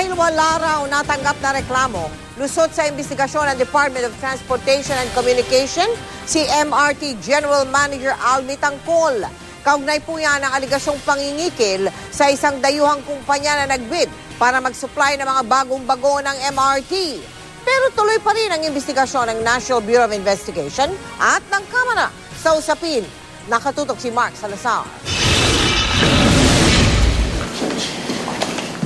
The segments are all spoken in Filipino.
Dahil wala raw natanggap na reklamo, lusot sa investigasyon ng Department of Transportation and Communication si MRT General Manager Almi Tangcol. Kaugnay po yan ang aligasyong pangingikil sa isang dayuhang kumpanya na nagbid para mag-supply ng mga bagong-bago ng MRT. Pero tuloy pa rin ang investigasyon ng National Bureau of Investigation at ng Kamara. Sa usapin, nakatutok si Mark Salazar.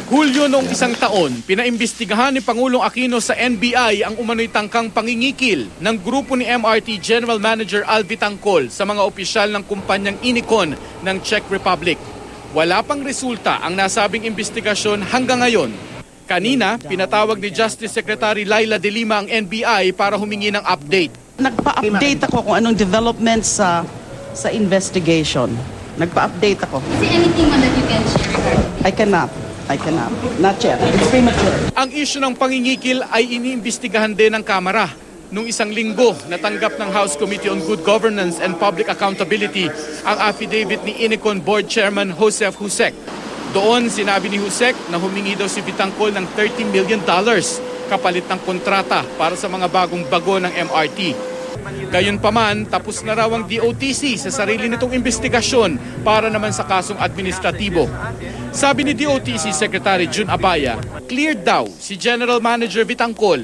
Hulyo noong isang taon, pinaimbestigahan ni Pangulong Aquino sa NBI ang umano'y tangkang pangingikil ng grupo ni MRT General Manager Alvi Tangcol sa mga opisyal ng kumpanyang Inicon ng Czech Republic. Wala pang resulta ang nasabing investigasyon hanggang ngayon. Kanina, pinatawag ni Justice Secretary Laila De Lima ang NBI para humingi ng update. Nagpa-update ako kung anong developments sa investigation. Nagpa-update ako. Is there anything that you can share regarding? I cannot. Not yet. It's premature. Ang isyu ng pangingikil ay iniimbestigahan din ng Kamara. Noong isang linggo, natanggap ng House Committee on Good Governance and Public Accountability ang affidavit ni Inicon Board Chairman Joseph Jusek. Doon, sinabi ni Jusek na humingi daw si Tangcol ng $30 million kapalit ng kontrata para sa mga bagong-bago ng MRT. Gayunpaman, tapos na raw ang DOTC sa sarili nitong investigasyon para naman sa kasong administratibo. Sabi ni DOTC Secretary June Abaya, cleared daw si General Manager Tangcol.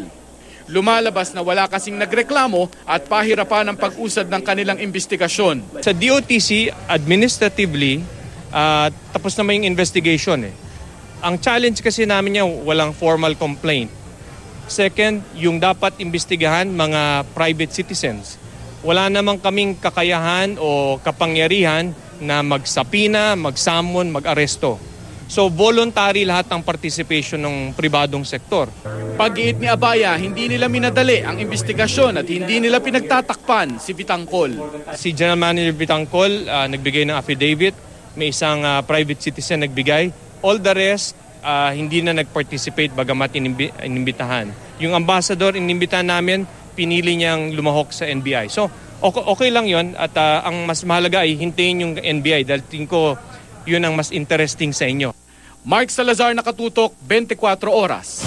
Lumalabas na wala kasing nagreklamo at pahirapan ang pag-usad ng kanilang investigasyon. Sa DOTC, administratively, tapos naman yung investigation. Ang challenge kasi namin niya, walang formal complaint. Second, yung dapat imbestigahan mga private citizens. Wala namang kaming kakayahan o kapangyarihan na magsapina, magsamon, mag-aresto. So voluntary lahat ng participation ng pribadong sektor. Pag-iit ni Abaya, hindi nila minadali ang investigasyon at hindi nila pinagtatakpan si Tangcol. Si General Manager Tangcol nagbigay ng affidavit, may isang private citizen nagbigay. All the rest, hindi na nag-participate bagamat inimbitahan. Yung ambassador, inimbitahan namin, pinili niyang lumahok sa NBI. So, okay lang yon at ang mas mahalaga ay hintayin yung NBI dahil tingin ko yun ang mas interesting sa inyo. Mark Salazar, nakatutok, 24 oras.